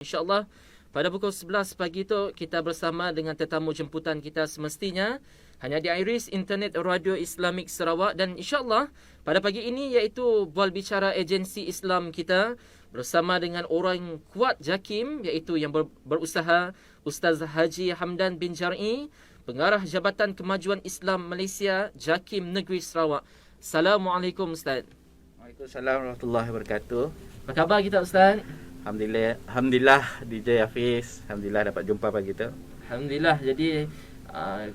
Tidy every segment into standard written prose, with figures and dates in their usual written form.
InsyaAllah pada pukul 11 pagi tu kita bersama dengan tetamu jemputan kita semestinya hanya di Iris Internet Radio Islamik Sarawak, dan insyaAllah pada pagi ini iaitu bual bicara agensi Islam kita bersama dengan orang kuat JAKIM, iaitu yang berusaha Ustaz Haji Hamdan bin Jar'i, Pengarah Jabatan Kemajuan Islam Malaysia JAKIM Negeri Sarawak. Assalamualaikum Ustaz. Waalaikumsalam warahmatullahi wabarakatuh. Apa khabar kita Ustaz? Alhamdulillah DJ Hafiz. Alhamdulillah dapat jumpa pagi tu. Alhamdulillah. Jadi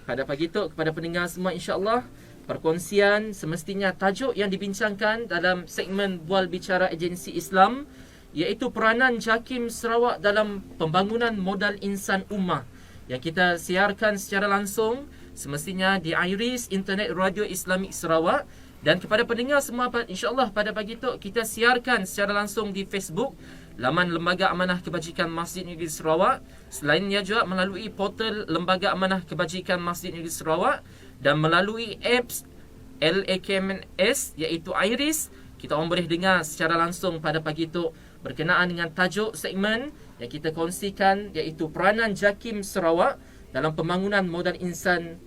pada pagi tu kepada pendengar semua, insya-Allah perkongsian semestinya tajuk yang dibincangkan dalam segmen Bual Bicara Agensi Islam iaitu peranan JAKIM Sarawak dalam pembangunan modal insan ummah yang kita siarkan secara langsung semestinya di Iris Internet Radio Islamik Sarawak. Dan kepada pendengar semua, insya-Allah pada pagi tu kita siarkan secara langsung di Facebook laman Lembaga Amanah Kebajikan Masjid Negeri Sarawak. Selainnya juga melalui portal Lembaga Amanah Kebajikan Masjid Negeri Sarawak dan melalui apps LAKMS iaitu Iris, kita orang boleh dengar secara langsung pada pagi itu berkenaan dengan tajuk segmen yang kita kongsikan iaitu peranan JAKIM Sarawak dalam pembangunan modal insan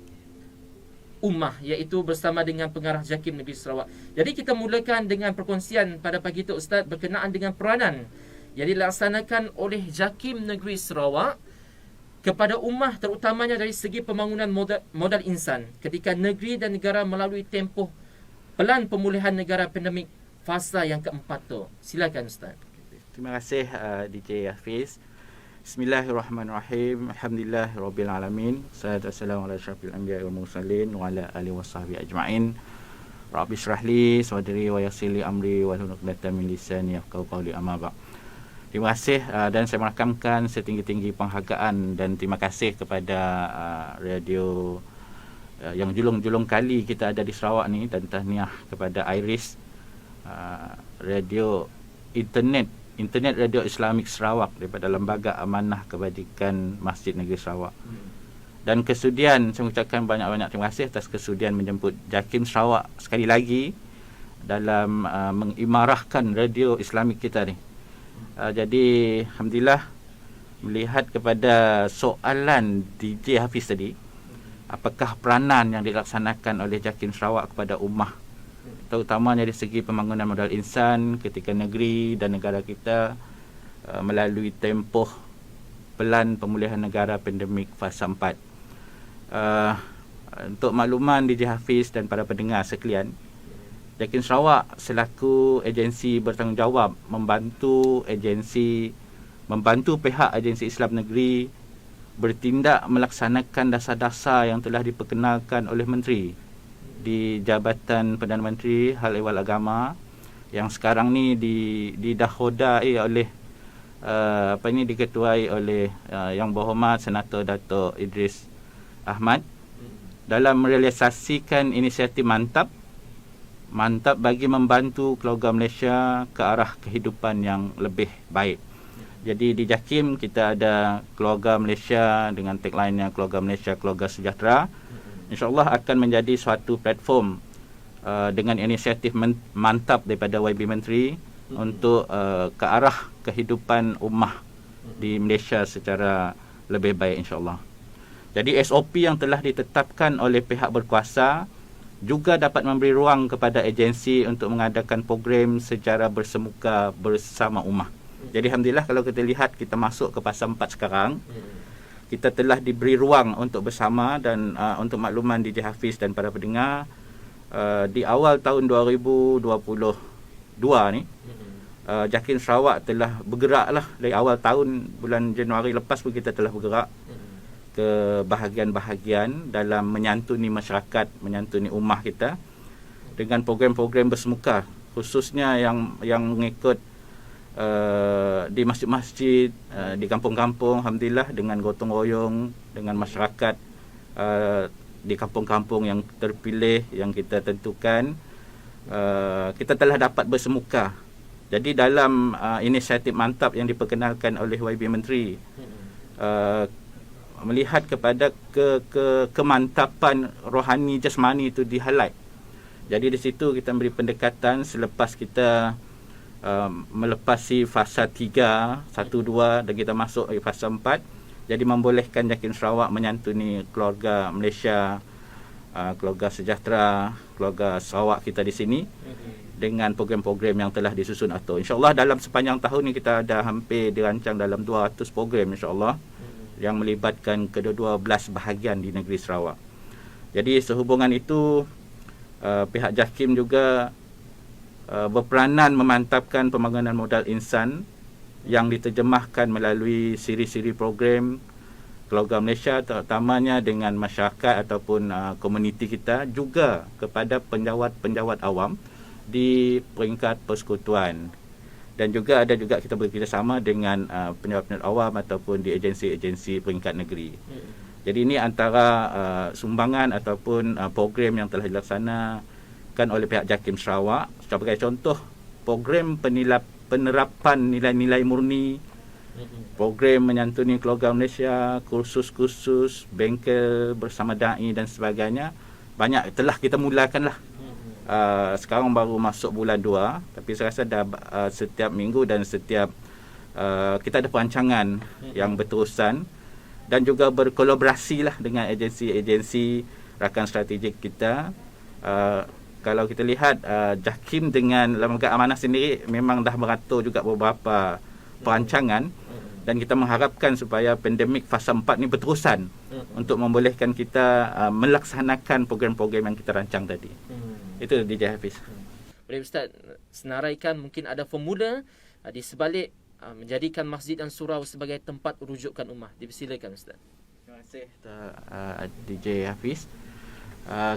ummah, iaitu bersama dengan Pengarah JAKIM Negeri Sarawak. Jadi kita mulakan dengan perkongsian pada pagi itu Ustaz berkenaan dengan peranan yang dilaksanakan oleh JAKIM Negeri Sarawak kepada ummah, terutamanya dari segi pembangunan modal insan ketika negeri dan negara melalui tempoh pelan pemulihan negara pandemik fasa yang keempat tu. Silakan Ustaz. Terima kasih DJ Hafiz. Bismillahirrahmanirrahim. Alhamdulillahirabbil alamin. Wassalatu wassalamu ala asyrafil anbiya'i wal mursalin wa ala alihi washabbihi ajma'in. Rabbi shrah li sadri wa yassir li amri wahlul 'uqdatam min lisani yafqahu qawli, amma ba'd. Terima kasih dan saya merakamkan setinggi-tinggi penghargaan dan terima kasih kepada radio yang julung-julung kali kita ada di Sarawak ni, dan tahniah kepada Iris radio Internet Radio Islamik Sarawak daripada Lembaga Amanah Kebajikan Masjid Negeri Sarawak. Dan kesudian, saya mengucapkan banyak-banyak terima kasih atas kesudian menjemput JAKIM Sarawak sekali lagi dalam mengimarahkan radio Islamik kita ni. Jadi alhamdulillah, melihat kepada soalan DJ Hafiz tadi, apakah peranan yang dilaksanakan oleh JAKIM Sarawak kepada ummah, terutamanya dari segi pembangunan modal insan ketika negeri dan negara kita melalui tempoh pelan pemulihan negara pandemik fasa 4. Untuk makluman DJ Hafiz dan para pendengar sekalian, JAKIM Sarawak selaku agensi bertanggungjawab membantu pihak agensi Islam negeri bertindak melaksanakan dasar-dasar yang telah diperkenalkan oleh Menteri di Jabatan Perdana Menteri Hal Ehwal Agama yang sekarang ni didakhodai oleh diketuai oleh Yang Berhormat Senator Dato' Idris Ahmad dalam merealisasikan inisiatif mantap bagi membantu keluarga Malaysia ke arah kehidupan yang lebih baik. Jadi di JAKIM kita ada keluarga Malaysia dengan tagline-nya keluarga Malaysia, keluarga sejahtera. InsyaAllah akan menjadi suatu platform dengan inisiatif mantap daripada YB Menteri untuk ke arah kehidupan ummah di Malaysia secara lebih baik insyaAllah. Jadi SOP yang telah ditetapkan oleh pihak berkuasa juga dapat memberi ruang kepada agensi untuk mengadakan program secara bersemuka bersama ummah. Jadi alhamdulillah, kalau kita lihat kita masuk ke fasa 4 sekarang, kita telah diberi ruang untuk bersama. Dan untuk makluman DJ Hafiz dan para pendengar, di awal tahun 2022 ni, JAKIM Sarawak telah bergeraklah dari awal tahun, bulan Januari lepas pun kita telah bergerak ke bahagian-bahagian dalam menyantuni masyarakat, menyantuni ummah kita dengan program-program bersemuka, khususnya yang mengikut di masjid-masjid, di kampung-kampung, alhamdulillah dengan gotong royong dengan masyarakat di kampung-kampung yang terpilih yang kita tentukan, kita telah dapat bersemuka. Jadi dalam inisiatif mantap yang diperkenalkan oleh YB Menteri, melihat kepada kemantapan rohani jasmani itu di-highlight. Jadi di situ kita beri pendekatan selepas kita melepasi fasa 3, 1, 2 dan kita masuk fasa 4. Jadi membolehkan JAKIM Sarawak menyantuni keluarga Malaysia, keluarga sejahtera, keluarga Sarawak kita di sini dengan program-program yang telah disusun atau insyaAllah dalam sepanjang tahun ni kita ada hampir dirancang dalam 200 program insyaAllah yang melibatkan kedua-dua belas bahagian di negeri Sarawak. Jadi sehubungan itu pihak JAKIM juga berperanan memantapkan pembangunan modal insan yang diterjemahkan melalui siri-siri program keluarga Malaysia, terutamanya dengan masyarakat ataupun komuniti kita, juga kepada penjawat-penjawat awam di peringkat persekutuan. Dan juga ada juga kita bekerjasama dengan penjawat-penjawat awam ataupun di agensi-agensi peringkat negeri. Jadi ini antara sumbangan ataupun program yang telah dilaksanakan oleh pihak JAKIM Sarawak. Sebagai contoh, program penerapan nilai-nilai murni, program menyantuni keluarga Malaysia, kursus-kursus, bengkel bersama da'i dan sebagainya, banyak telah kita mulakan lah. Sekarang baru masuk bulan 2, tapi saya rasa dah setiap minggu dan setiap kita ada perancangan yang berterusan dan juga berkolaborasi lah dengan agensi-agensi rakan strategik kita. Kalau kita lihat JAKIM dengan Lembaga Amanah sendiri memang dah beratur juga beberapa perancangan dan kita mengharapkan supaya pandemik fasa 4 ni berterusan untuk membolehkan kita melaksanakan program-program yang kita rancang tadi. Itu DJ Hafiz. Boleh Ustaz senaraikan mungkin ada formula di sebalik menjadikan masjid dan surau sebagai tempat rujukan ummah. Dipersilakan Ustaz. Terima kasih DJ Hafiz.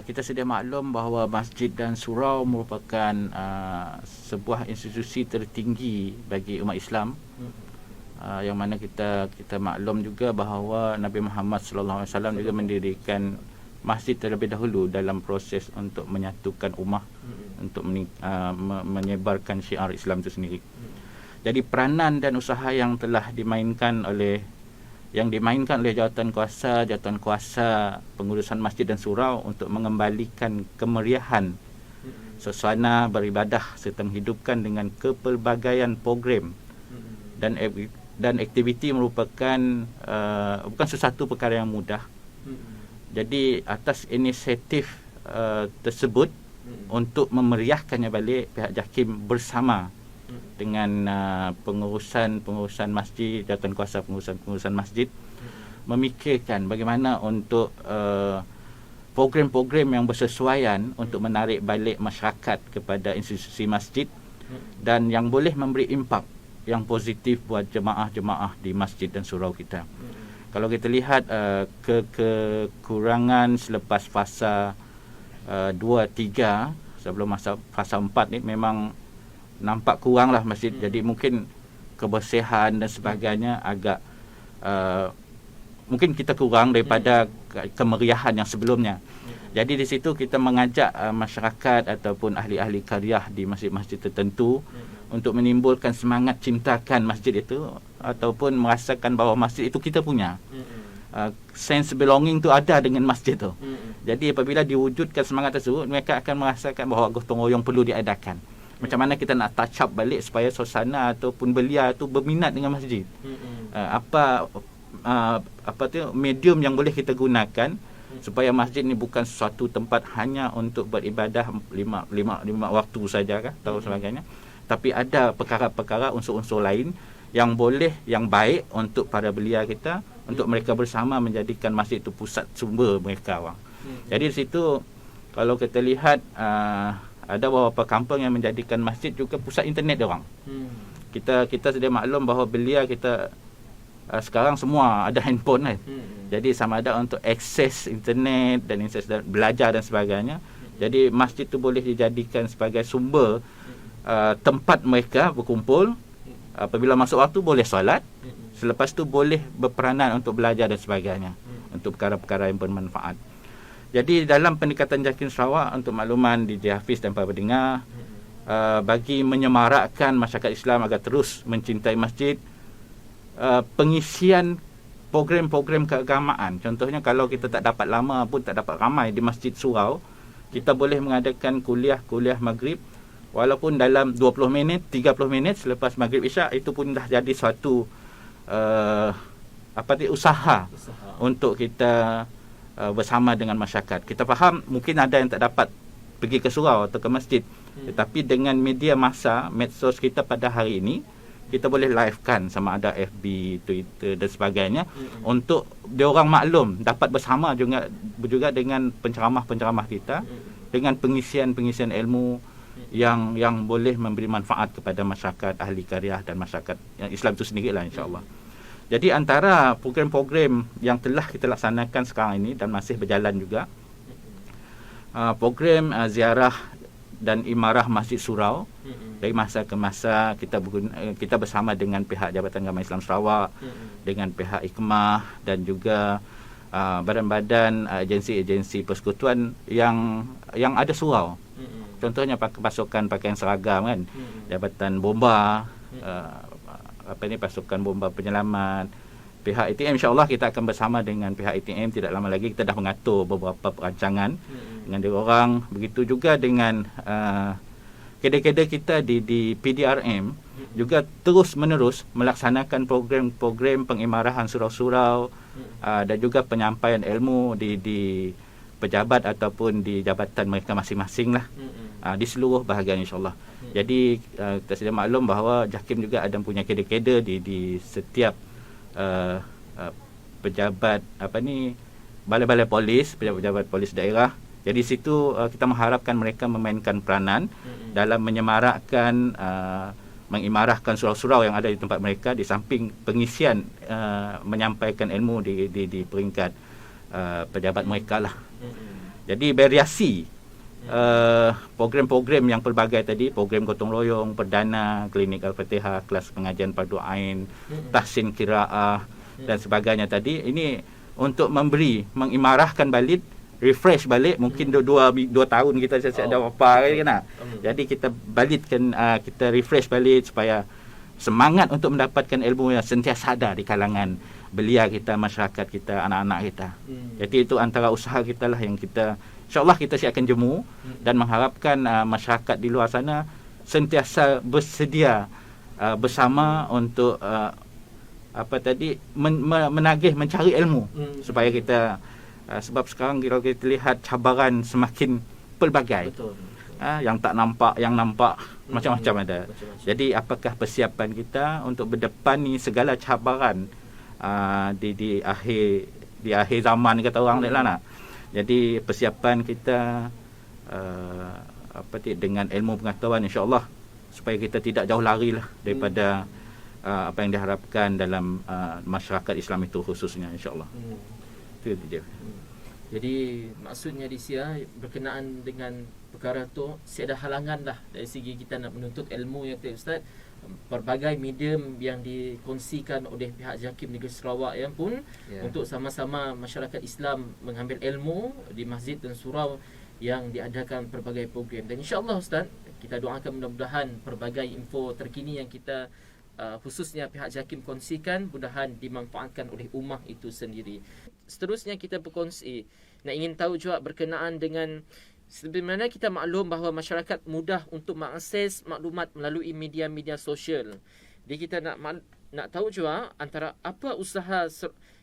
Kita sedia maklum bahawa masjid dan surau merupakan sebuah institusi tertinggi bagi umat Islam. Yang mana kita maklum juga bahawa Nabi Muhammad sallallahu alaihi wasallam juga mendirikan masjid terlebih dahulu dalam proses untuk menyatukan ummah, untuk menyebarkan syiar Islam itu sendiri. Jadi peranan dan usaha yang telah dimainkan oleh jawatan kuasa pengurusan masjid dan surau untuk mengembalikan kemeriahan suasana beribadah serta menghidupkan dengan kepelbagaian program dan aktiviti merupakan bukan sesuatu perkara yang mudah. Jadi atas inisiatif tersebut untuk memeriahkannya balik, pihak JAKIM bersama dengan pengurusan masjid, jawatankuasa pengurusan masjid memikirkan bagaimana untuk program-program yang bersesuaian untuk menarik balik masyarakat kepada institusi masjid dan yang boleh memberi impak yang positif buat jemaah-jemaah di masjid dan surau kita. Kalau kita lihat kekurangan selepas fasa 2, 3 sebelum fasa 4 ni memang nampak kuranglah masjid. Jadi mungkin kebersihan dan sebagainya agak mungkin kita kurang daripada kemeriahan yang sebelumnya. Jadi di situ kita mengajak masyarakat ataupun ahli-ahli karyah di masjid-masjid tertentu untuk menimbulkan semangat cintakan masjid itu ataupun merasakan bahawa masjid itu kita punya. Sense belonging tu ada dengan masjid tu. Jadi apabila diwujudkan semangat tersebut, mereka akan merasakan bahawa gotong royong perlu diadakan. Macam mana kita nak touch up balik supaya suasana ataupun belia tu berminat dengan masjid. Apa medium yang boleh kita gunakan supaya masjid ni bukan sesuatu tempat hanya untuk beribadah lima waktu saja kan atau sebagainya, tapi ada perkara-perkara unsur-unsur lain yang boleh, yang baik untuk para belia kita, untuk mereka bersama menjadikan masjid itu pusat sumber mereka orang. Jadi di situ kalau kita lihat ada beberapa kampung yang menjadikan masjid juga pusat internet dia orang. Kita sedia maklum bahawa belia kita sekarang semua ada handphone kan. Jadi sama ada untuk akses internet dan akses belajar dan sebagainya. Jadi masjid tu boleh dijadikan sebagai sumber tempat mereka berkumpul. Apabila masuk waktu boleh solat, selepas tu boleh berperanan untuk belajar dan sebagainya, untuk perkara-perkara yang bermanfaat. Jadi dalam pendekatan JAKIM Sarawak, untuk makluman DJ Hafiz dan para pendengar, bagi menyemarakkan masyarakat Islam agar terus mencintai masjid, pengisian program-program keagamaan, contohnya kalau kita tak dapat lama pun tak dapat ramai di masjid surau, kita boleh mengadakan kuliah maghrib walaupun dalam 20 minit, 30 minit selepas maghrib isyak, itu pun dah jadi suatu usaha untuk kita bersama dengan masyarakat. Kita faham mungkin ada yang tak dapat pergi ke surau atau ke masjid, tetapi dengan media massa, medsos kita pada hari ini, kita boleh livekan sama ada FB, Twitter dan sebagainya, untuk dia orang maklum, dapat bersama juga dengan penceramah-penceramah kita, dengan pengisian ilmu yang boleh memberi manfaat kepada masyarakat ahli karyah dan masyarakat yang Islam itu sendirilah, insya-Allah. Jadi antara program-program yang telah kita laksanakan sekarang ini dan masih berjalan juga, program ziarah dan imarah Masjid Surau. Dari masa ke masa kita bersama dengan pihak Jabatan Agama Islam Sarawak, dengan pihak Hikmah dan juga badan-badan agensi-agensi persekutuan yang ada surau. Contohnya pasukan pakaian seragam kan, Jabatan Bomba, pasukan bomba penyelamat, pihak ATM. InsyaAllah kita akan bersama dengan pihak ATM tidak lama lagi. Kita dah mengatur beberapa perancangan dengan diorang. Begitu juga dengan kedai-kedai kita di PDRM juga terus menerus melaksanakan program-program pengimarahan surau-surau dan juga penyampaian ilmu di pejabat ataupun di jabatan mereka masing-masing lah, di seluruh bahagian, insyaAllah. Jadi kita sedia maklum bahawa JAKIM juga ada punya kedai-kedai di setiap pejabat balai-balai polis, pejabat-pejabat polis daerah. Jadi situ kita mengharapkan mereka memainkan peranan dalam menyemarakkan, mengimarahkan surau-surau yang ada di tempat mereka, di samping pengisian menyampaikan ilmu di peringkat pejabat mereka lah. Jadi variasi program-program yang pelbagai tadi, program gotong royong, perdana, klinik Al-Fatihah, kelas pengajian fardu ain, tahsin qiraah dan sebagainya tadi, ini untuk mengimarahkan balik, refresh balik. Mungkin 2 tahun kita ada apa kan. Jadi kita balikkan, kita refresh balik supaya semangat untuk mendapatkan ilmu yang sentiasa ada di kalangan belia kita, masyarakat kita, anak-anak kita. Jadi itu antara usaha kita lah yang kita, insya-Allah kita akan jemu dan mengharapkan masyarakat di luar sana sentiasa bersedia bersama untuk menagih, mencari ilmu supaya kita, sebab sekarang kalau kita lihat cabaran semakin pelbagai. Betul. Yang tak nampak, yang nampak macam-macam ada. Macam-macam. Jadi apakah persiapan kita untuk berdepani segala cabaran di akhir zaman kata orang nak. Jadi persiapan kita dengan ilmu pengetahuan, insya-Allah, supaya kita tidak jauh lari lah daripada apa yang diharapkan dalam masyarakat Islam itu khususnya, insya-Allah. Itu dia. Jadi maksudnya di sini berkenaan dengan perkara tu, tiada halangan lah dari segi kita nak menuntut ilmu yang kata Ustaz. Pelbagai medium yang dikongsikan oleh pihak JAKIM Negeri Sarawak yang pun untuk sama-sama masyarakat Islam mengambil ilmu di masjid dan surau yang diadakan pelbagai program. Dan insya-Allah Ustaz, kita doakan mudah-mudahan pelbagai info terkini yang kita khususnya pihak JAKIM kongsikan mudah-mudahan dimanfaatkan oleh ummah itu sendiri. Seterusnya kita berkongsi, nak ingin tahu juga berkenaan dengan sebenarnya kita maklum bahawa masyarakat mudah untuk mengakses maklumat melalui media-media sosial. Jadi kita nak tahu juga antara apa usaha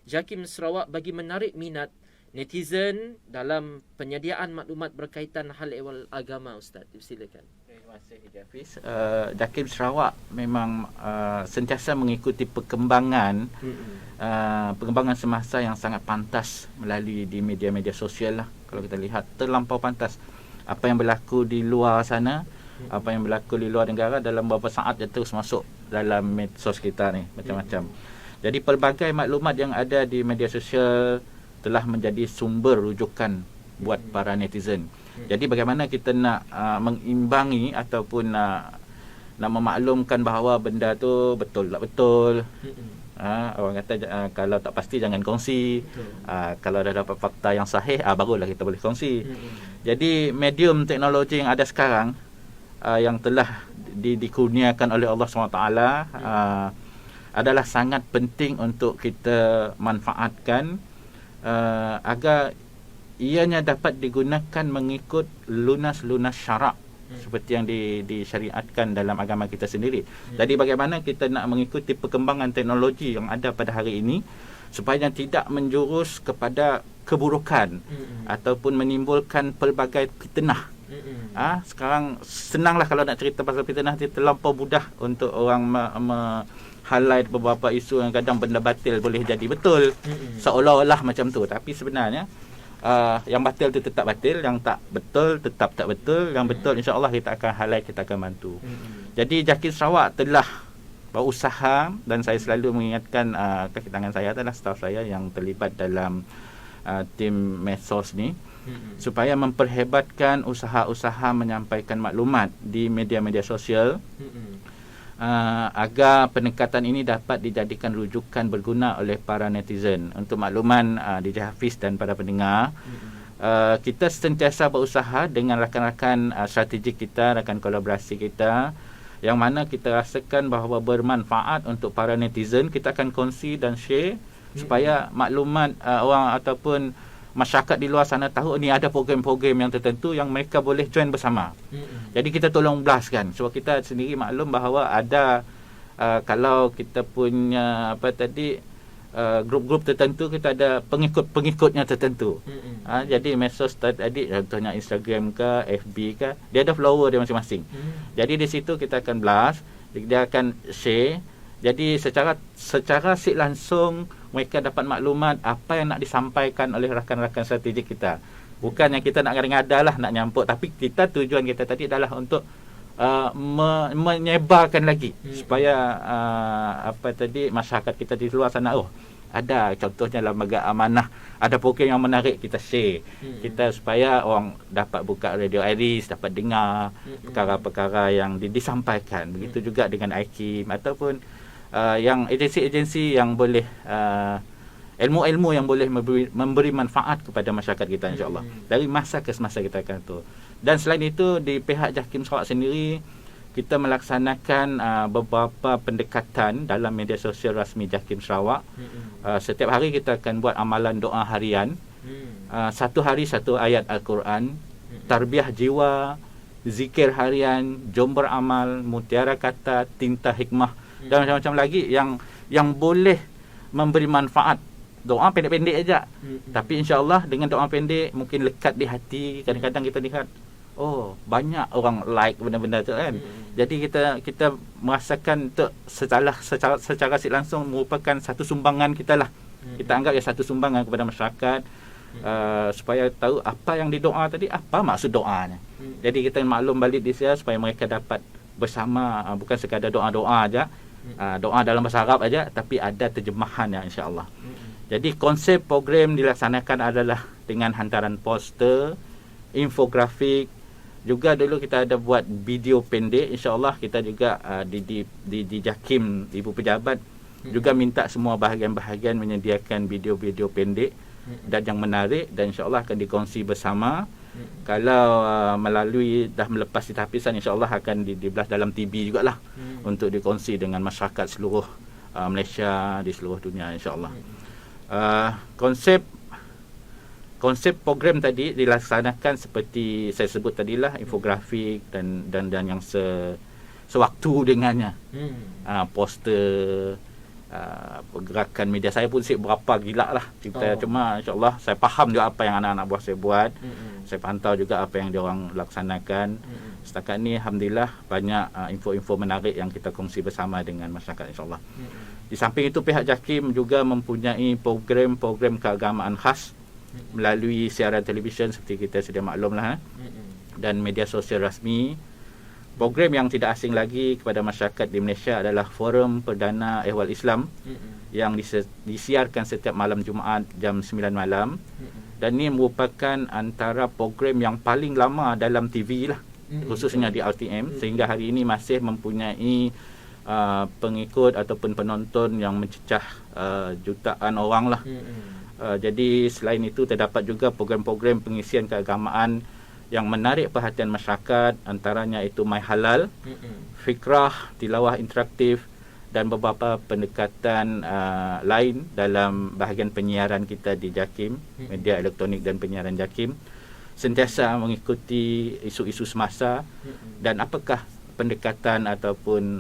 JAKIM Sarawak bagi menarik minat netizen dalam penyediaan maklumat berkaitan hal ehwal agama, Ustaz. Silakan. Terima kasih Hafiz. JAKIM Sarawak memang sentiasa mengikuti perkembangan semasa yang sangat pantas melalui di media-media sosial lah. Kalau kita lihat terlampau pantas apa yang berlaku di luar sana, apa yang berlaku di luar negara, dalam beberapa saat dia terus masuk dalam medsos kita ni macam-macam. Jadi pelbagai maklumat yang ada di media sosial telah menjadi sumber rujukan buat para netizen. Jadi bagaimana kita nak mengimbangi ataupun nak memaklumkan bahawa benda tu betul tak betul. Orang kata kalau tak pasti jangan kongsi. Kalau dah dapat fakta yang sahih, barulah kita boleh kongsi. Jadi medium teknologi yang ada sekarang, yang telah dikurniakan oleh Allah SWT, adalah sangat penting untuk kita manfaatkan agar ianya dapat digunakan mengikut lunas-lunas syarak seperti yang disyariatkan dalam agama kita sendiri. Jadi bagaimana kita nak mengikuti perkembangan teknologi yang ada pada hari ini supaya tidak menjurus kepada keburukan ataupun menimbulkan pelbagai fitnah. Sekarang senanglah kalau nak cerita pasal fitnah, terlampau mudah untuk orang highlight beberapa isu yang kadang benda batil boleh jadi betul, seolah-olah macam tu. Tapi sebenarnya yang batil tu tetap batil, yang tak betul tetap tak betul, yang betul insya-Allah kita akan highlight, kita akan bantu. Jadi JAKIM Sarawak telah berusaha, dan saya selalu mengingatkan kaki tangan saya adalah staf saya yang terlibat dalam tim medsos ni, supaya memperhebatkan usaha-usaha menyampaikan maklumat di media-media sosial, agar pendekatan ini dapat dijadikan rujukan berguna oleh para netizen. Untuk makluman DJ Hafiz dan para pendengar, kita sentiasa berusaha dengan rakan-rakan strategik kita, rakan kolaborasi kita, yang mana kita rasakan bahawa bermanfaat untuk para netizen. Kita akan kongsi dan share supaya maklumat orang ataupun masyarakat di luar sana tahu ni ada program-program yang tertentu yang mereka boleh join bersama. Jadi kita tolong blastkan. Sebab kita sendiri maklum bahawa ada kalau kita punya grup-grup tertentu, kita ada pengikut-pengikutnya tertentu. Jadi medsos tadi contohnya Instagram ke FB ke, dia ada follower dia masing-masing. Jadi di situ kita akan blast, dia akan share. Jadi secara si langsung mereka dapat maklumat apa yang nak disampaikan oleh rakan-rakan strategik kita. Bukan yang kita nak ngada-ngada lah, nak nyampuk, tapi tujuan kita tadi adalah untuk menyebarkan lagi supaya masyarakat kita di luar sana, ada contohnya lembaga amanah, ada program yang menarik, kita share. Kita supaya orang dapat buka Radio Iris, dapat dengar perkara-perkara yang disampaikan. Begitu juga dengan IKIM ataupun yang agensi-agensi yang boleh ilmu-ilmu yang boleh memberi manfaat kepada masyarakat kita, insya-Allah. Dari masa ke semasa kita akan tu. Dan selain itu, di pihak JAKIM Sarawak sendiri, kita melaksanakan beberapa pendekatan dalam media sosial rasmi JAKIM Sarawak. Setiap hari kita akan buat amalan doa harian. Satu hari satu ayat Al-Quran, tarbiyah jiwa, zikir harian, jom beramal, mutiara kata, tinta hikmah, dan macam-macam lagi yang boleh memberi manfaat. Doa pendek-pendek aja, tapi insya-Allah dengan doa pendek mungkin lekat di hati. Kadang-kadang kita lihat banyak orang like benda-benda tu kan. Jadi kita merasakan tu secara si langsung merupakan satu sumbangan kita lah. Kita anggap satu sumbangan kepada masyarakat, supaya tahu apa yang didoa tadi, apa maksud doanya. Jadi kita maklum balik di sini supaya mereka dapat bersama, bukan sekadar doa-doa aja, doa dalam bahasa Arab aja, tapi ada terjemahannya, insya-Allah. Jadi konsep program dilaksanakan adalah dengan hantaran poster, infografik. Juga dulu kita ada buat video pendek. InsyaAllah kita juga di JAKIM, Ibu Pejabat juga minta semua bahagian-bahagian menyediakan video-video pendek dan yang menarik, dan insyaAllah akan dikongsi bersama. Kalau melalui dah melepas di tapisan, insyaAllah akan dibelas dalam TV jugalah, untuk dikongsi dengan masyarakat seluruh Malaysia, di seluruh dunia, insyaAllah. Konsep program tadi dilaksanakan seperti saya sebut tadilah, infografik dan yang sewaktu dengannya. Poster, pergerakan media saya pun berapa gila lah kita. Cuma insyaAllah saya faham juga apa yang anak-anak buah saya buat. Saya pantau juga apa yang diorang laksanakan. Setakat ni alhamdulillah banyak info-info menarik yang kita kongsi bersama dengan masyarakat, insyaAllah. Di samping itu, pihak JAKIM juga mempunyai program-program keagamaan khas melalui siaran televisyen seperti kita sedia maklum lah, dan media sosial rasmi. Program yang tidak asing lagi kepada masyarakat di Malaysia adalah Forum Perdana Ehwal Islam yang disiarkan setiap malam Jumaat jam 9 malam. Dan ini merupakan antara program yang paling lama dalam TV lah, khususnya di RTM, sehingga hari ini masih mempunyai pengikut ataupun penonton yang mencecah jutaan orang lah. Jadi selain itu, terdapat juga program-program pengisian keagamaan yang menarik perhatian masyarakat, antaranya itu My Halal, fikrah, tilawah interaktif, dan beberapa pendekatan lain dalam bahagian penyiaran kita di JAKIM, media elektronik dan penyiaran JAKIM. sentiasa mengikuti isu-isu semasa dan apakah pendekatan ataupun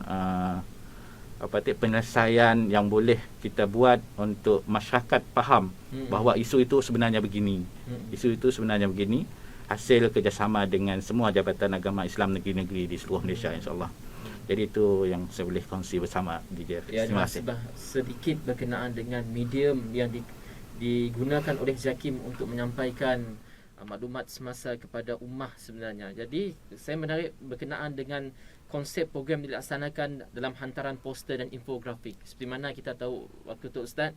penyelesaian yang boleh kita buat untuk masyarakat faham bahawa isu itu sebenarnya begini. Isu itu sebenarnya begini, hasil kerjasama dengan semua jabatan agama Islam negeri-negeri di seluruh Malaysia, insya-Allah. Jadi itu yang saya boleh kongsi bersama DJ. Ya, Terima kasih. Sedikit berkenaan dengan medium yang digunakan oleh JAKIM untuk menyampaikan maklumat semasa kepada ummah sebenarnya. Jadi saya menarik berkenaan dengan konsep program dilaksanakan dalam hantaran poster dan infografik. Seperti mana kita tahu waktu tu Ustaz,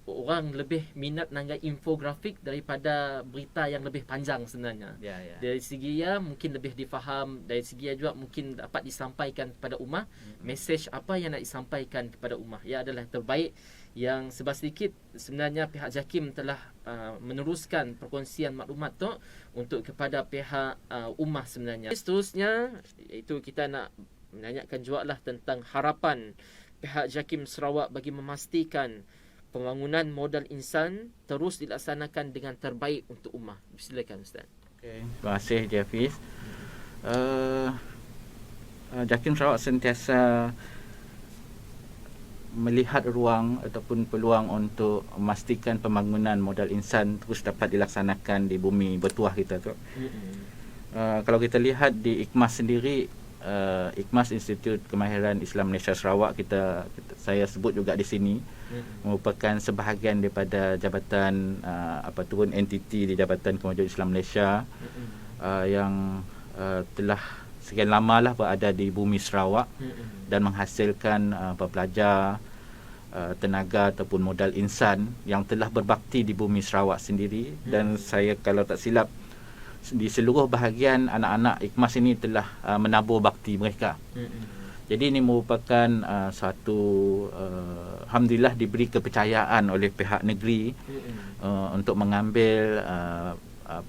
orang lebih minat dengan infografik daripada berita yang lebih panjang sebenarnya. Dari segi mungkin lebih difaham, dari segi juga mungkin dapat disampaikan kepada ummah, mesej apa yang nak disampaikan kepada ummah. Ia adalah terbaik yang sebab sedikit sebenarnya pihak JAKIM telah meneruskan perkongsian maklumat tu untuk kepada pihak ummah sebenarnya. Seterusnya iaitu kita nak menanyakan jugalah tentang harapan pihak JAKIM Sarawak bagi memastikan pembangunan modal insan terus dilaksanakan dengan terbaik untuk ummah. Silakan Ustaz. Okay. Terima kasih Jafiz. JAKIM Sarawak sentiasa melihat ruang ataupun peluang untuk memastikan pembangunan modal insan terus dapat dilaksanakan di bumi bertuah kita tu. Kalau kita lihat di IKMAS sendiri, IKMAS Institut Kemahiran Islam Malaysia Sarawak, saya sebut juga di sini, merupakan sebahagian daripada jabatan turun entiti di Jabatan Kemajuan Islam Malaysia yang telah sekian lama lah berada di bumi Sarawak dan menghasilkan pelajar, tenaga ataupun modal insan yang telah berbakti di bumi Sarawak sendiri. Dan saya kalau tak silap, di seluruh bahagian anak-anak IKMAS ini telah menabur bakti mereka. Jadi ini merupakan satu alhamdulillah diberi kepercayaan oleh pihak negeri untuk mengambil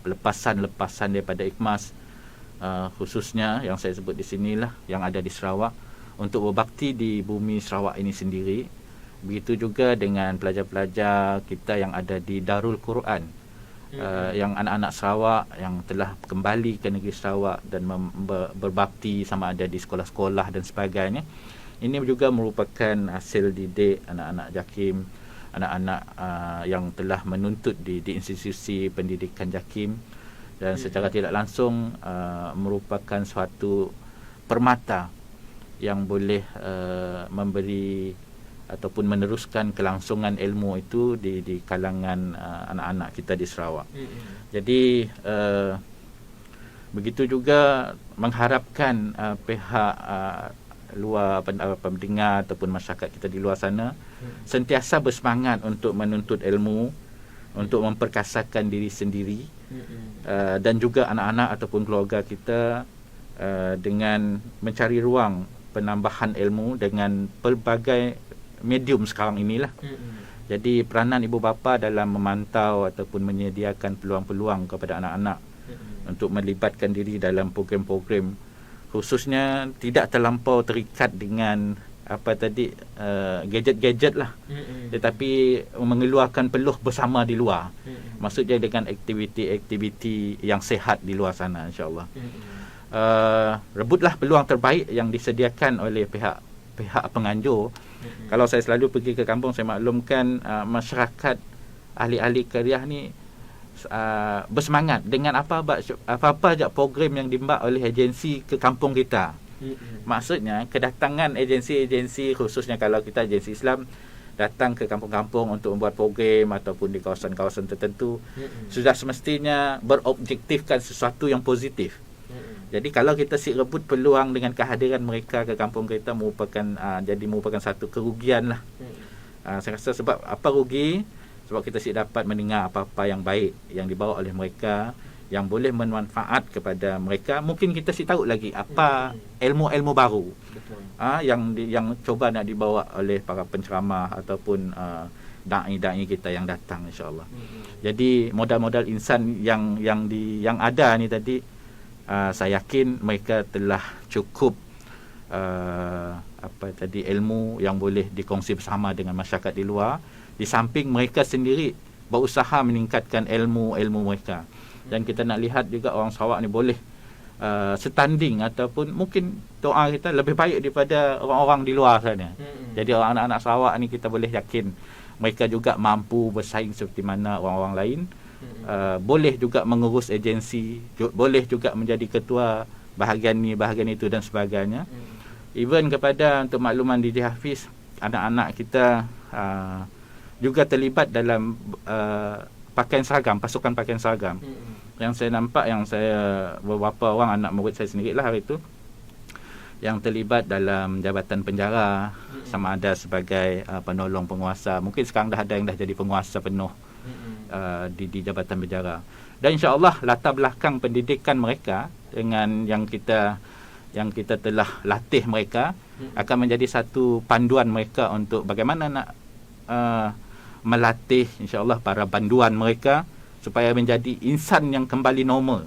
lepasan-lepasan daripada IKMAS, khususnya yang saya sebut di sinilah yang ada di Sarawak, untuk berbakti di bumi Sarawak ini sendiri. Begitu juga dengan pelajar-pelajar kita yang ada di Darul Quran, yang anak-anak Sarawak yang telah kembali ke negeri Sarawak dan berbakti sama ada di sekolah-sekolah dan sebagainya. Ini juga merupakan hasil didik anak-anak JAKIM, anak-anak yang telah menuntut di institusi pendidikan JAKIM, dan secara tidak langsung merupakan suatu permata yang boleh memberi ataupun meneruskan kelangsungan ilmu itu di kalangan anak-anak kita di Sarawak. Jadi begitu juga mengharapkan pihak luar pendengar ataupun masyarakat kita di luar sana sentiasa bersemangat untuk menuntut ilmu, untuk memperkasakan diri sendiri, dan juga anak-anak ataupun keluarga kita dengan mencari ruang penambahan ilmu dengan pelbagai medium sekarang inilah. Jadi peranan ibu bapa dalam memantau ataupun menyediakan peluang-peluang kepada anak-anak untuk melibatkan diri dalam program-program, khususnya tidak terlampau terikat dengan gadget-gadget lah, tetapi mengeluarkan peluh bersama di luar. Maksudnya dengan aktiviti-aktiviti yang sihat di luar sana, insya-Allah. Rebutlah peluang terbaik yang disediakan oleh pihak penganjur. Kalau saya selalu pergi ke kampung, saya maklumkan masyarakat ahli-ahli karyah ni bersemangat dengan apa-apa je program yang dibuat oleh agensi ke kampung kita. Maksudnya kedatangan agensi-agensi, khususnya kalau kita agensi Islam, datang ke kampung-kampung untuk membuat program ataupun di kawasan-kawasan tertentu, sudah semestinya berobjektifkan sesuatu yang positif. Jadi kalau kita rebut peluang dengan kehadiran mereka ke kampung kita, merupakan satu kerugian lah. Saya rasa sebab apa rugi? Sebab kita dapat mendengar apa-apa yang baik yang dibawa oleh mereka, yang boleh bermanfaat kepada mereka. Mungkin kita tahu lagi apa ilmu-ilmu baru yang coba nak dibawa oleh para penceramah ataupun dai-dai kita yang datang, insya-Allah. Jadi modal-modal insan yang ada ni tadi, saya yakin mereka telah cukup ilmu yang boleh dikongsi bersama dengan masyarakat di luar, di samping mereka sendiri berusaha meningkatkan ilmu mereka. Dan kita nak lihat juga orang Sarawak ni boleh setanding ataupun mungkin doa kita lebih baik daripada orang-orang di luar sana. Jadi orang anak-anak Sarawak ni kita boleh yakin mereka juga mampu bersaing seperti mana orang-orang lain. Boleh juga mengurus agensi, boleh juga menjadi ketua bahagian ni, bahagian itu dan sebagainya. Even kepada untuk makluman DJ Hafiz, anak-anak kita juga terlibat dalam pakaian seragam, pasukan pakaian seragam. Yang saya nampak, yang saya beberapa orang anak murid saya sendiri lah hari itu yang terlibat dalam jabatan penjara, sama ada sebagai penolong penguasa. Mungkin sekarang dah ada yang dah jadi penguasa penuh di jabatan penjara. Dan insya-Allah latar belakang pendidikan mereka dengan yang kita telah latih mereka akan menjadi satu panduan mereka untuk bagaimana nak melatih insya-Allah para banduan mereka supaya menjadi insan yang kembali normal.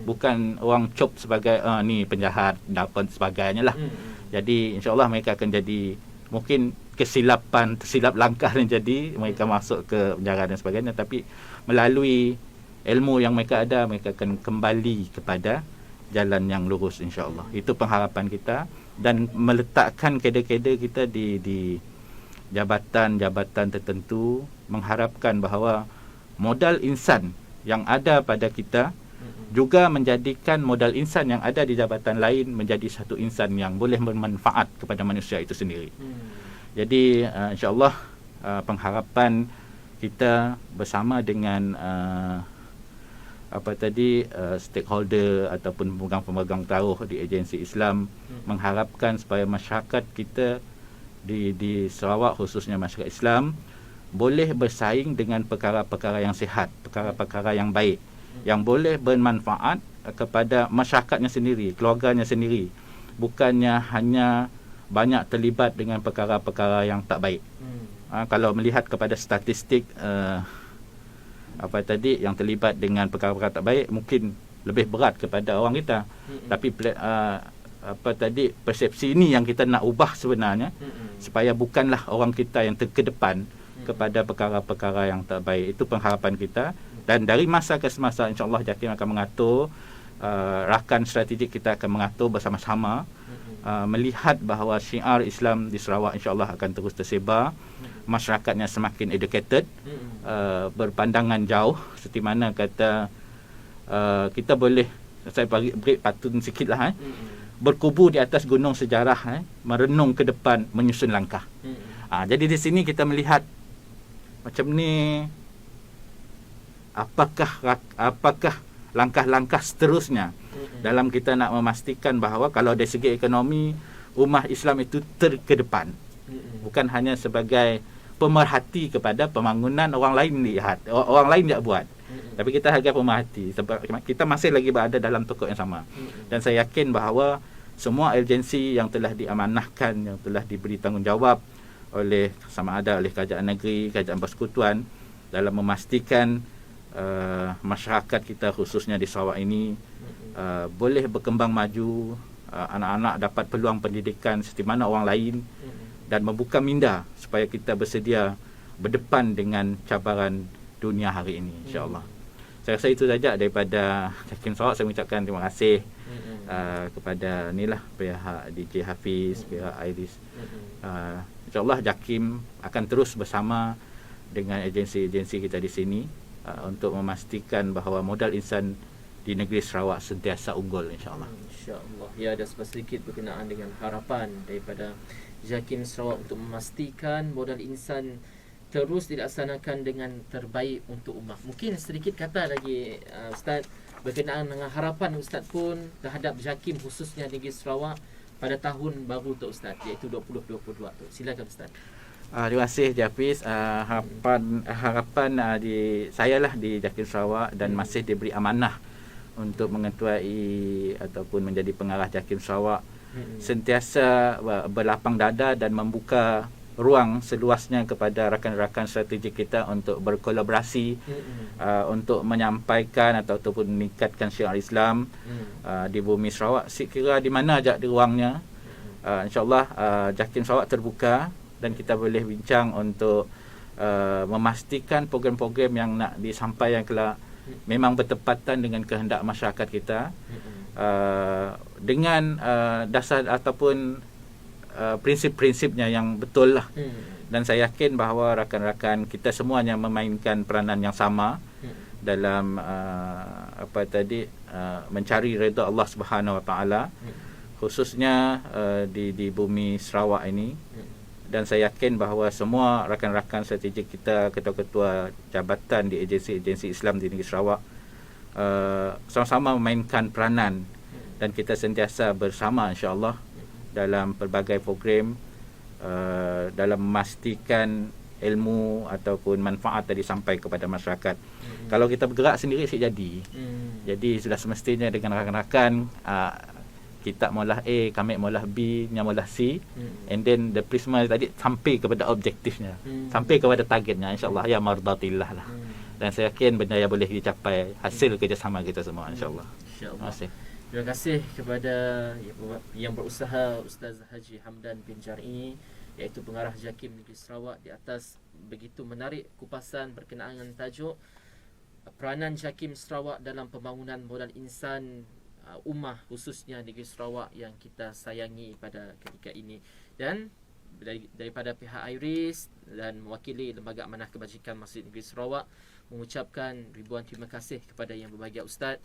Bukan orang cop sebagai ni penjahat dan sebagainya lah. Jadi insya-Allah mereka akan jadi mungkin tersilap langkah yang jadi mereka masuk ke penjara dan sebagainya, tapi melalui ilmu yang mereka ada, mereka akan kembali kepada jalan yang lurus insya-Allah. Itu pengharapan kita, dan meletakkan kader-kader kita di jabatan-jabatan tertentu, mengharapkan bahawa modal insan yang ada pada kita juga menjadikan modal insan yang ada di jabatan lain menjadi satu insan yang boleh bermanfaat kepada manusia itu sendiri. Jadi insya-Allah pengharapan kita bersama dengan stakeholder ataupun pemegang-pemegang taruh di agensi Islam mengharapkan supaya masyarakat kita di Sarawak, khususnya masyarakat Islam, boleh bersaing dengan perkara-perkara yang sihat, perkara-perkara yang baik, yang boleh bermanfaat kepada masyarakatnya sendiri, keluarganya sendiri, bukannya hanya banyak terlibat dengan perkara-perkara yang tak baik. Kalau melihat kepada statistik yang terlibat dengan perkara-perkara tak baik, mungkin lebih berat kepada orang kita. Tapi persepsi ini yang kita nak ubah sebenarnya, supaya bukanlah orang kita yang terkedepan kepada perkara-perkara yang tak baik. Itu pengharapan kita, dan dari masa ke semasa insya-Allah JAKIM akan mengatur, rakan strategik kita akan mengatur bersama-sama, melihat bahawa syiar Islam di Sarawak insya-Allah akan terus tersebar, masyarakatnya semakin educated, berpandangan jauh, seperti mana kata kita boleh, saya bagi break patun sikitlah, berkubur di atas gunung sejarah, merenung ke depan, menyusun langkah. Jadi di sini kita melihat macam ni, apakah langkah-langkah seterusnya dalam kita nak memastikan bahawa kalau dari segi ekonomi ummah Islam itu terkedepan, bukan hanya sebagai pemerhati kepada pembangunan orang lain lihat, orang lain tak buat, tapi kita hargai pemerhati sebab kita masih lagi berada dalam tokok yang sama. Dan saya yakin bahawa semua agensi yang telah diamanahkan, yang telah diberi tanggungjawab oleh sama ada oleh kerajaan negeri, kerajaan persekutuan, dalam memastikan masyarakat kita khususnya di Sarawak ini boleh berkembang maju, anak-anak dapat peluang pendidikan seperti mana orang lain, dan membuka minda supaya kita bersedia berdepan dengan cabaran dunia hari ini insya-Allah. Saya rasa itu saja daripada JAKIM Sarawak. Saya mengucapkan terima kasih kepada pihak DJ Hafiz, pihak Iris. InsyaAllah JAKIM akan terus bersama dengan agensi-agensi kita di sini untuk memastikan bahawa modal insan di negeri Sarawak sentiasa unggul insyaAllah. InsyaAllah. Ya, ada sedikit berkenaan dengan harapan daripada JAKIM Sarawak untuk memastikan modal insan terus dilaksanakan dengan terbaik untuk ummah. Mungkin sedikit kata lagi Ustaz berkenaan dengan harapan Ustaz pun terhadap JAKIM khususnya negeri Sarawak pada tahun baru tu Ustaz, iaitu 2022 tu. Silakan Ustaz. Terima kasih Hafiz. Harapan di saya lah di JAKIM Sarawak, dan masih diberi amanah untuk mengetuai ataupun menjadi pengarah JAKIM Sarawak, sentiasa berlapang dada dan membuka ruang seluasnya kepada rakan-rakan strategik kita untuk berkolaborasi, untuk menyampaikan ataupun meningkatkan syiar Islam di bumi Sarawak. Sekira di mana saja di ruangnya, insyaAllah JAKIM Sarawak terbuka, dan kita boleh bincang untuk memastikan program-program yang nak disampaikan kelak memang bertepatan dengan kehendak masyarakat kita, dengan dasar ataupun prinsip-prinsipnya yang betul lah. Dan saya yakin bahawa rakan-rakan kita semuanya memainkan peranan yang sama dalam mencari redha Allah Subhanahu Wa Taala, khususnya di bumi Sarawak ini. Dan saya yakin bahawa semua rakan-rakan strategik kita, ketua-ketua jabatan di agensi-agensi Islam di negeri Sarawak, sama-sama memainkan peranan, dan kita sentiasa bersama insya-Allah dalam pelbagai program dalam memastikan ilmu ataupun manfaat tadi sampai kepada masyarakat. Kalau kita bergerak sendiri jadi. Jadi sudah semestinya dengan rakan-rakan, kita maulah A, kami maulah B, nya maulah C, and then the prisma tadi sampai kepada objektifnya, sampai kepada targetnya, insya-Allah ya mardatillah lah. Dan saya yakin benda yang boleh dicapai hasil kerjasama kita semua, insya-Allah. Terima kasih kepada yang berusaha, Ustaz Haji Hamdan bin Jar'i, iaitu pengarah JAKIM Negeri Sarawak, di atas begitu menarik kupasan berkenaan dengan tajuk peranan JAKIM Sarawak dalam pembangunan modal insan ummah, khususnya Negeri Sarawak yang kita sayangi pada ketika ini. Dan daripada pihak IRIS dan mewakili Lembaga Amanah Kebajikan Masjid Negeri Sarawak mengucapkan ribuan terima kasih kepada yang berbahagia Ustaz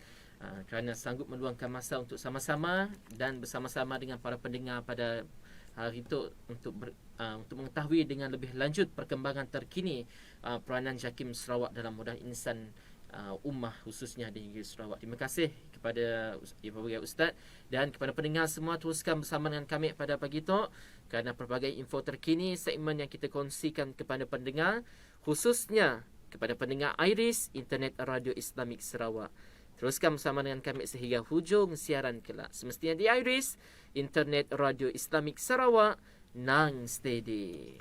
kerana sanggup meluangkan masa untuk sama-sama dan bersama-sama dengan para pendengar pada hari itu untuk mengetahui dengan lebih lanjut perkembangan terkini peranan JAKIM Sarawak dalam modal insan ummah, khususnya di Negeri Sarawak. Terima kasih kepada Ibu Ustaz, dan kepada pendengar semua, teruskan bersama dengan kami pada pagi itu kerana pelbagai info terkini, segmen yang kita kongsikan kepada pendengar, khususnya kepada pendengar IRIS, Internet Radio Islamik Sarawak. Teruskan bersama dengan kami sehingga hujung siaran kelak. Semestinya di IRIS, Internet Radio Islamik Sarawak, Nang Steady.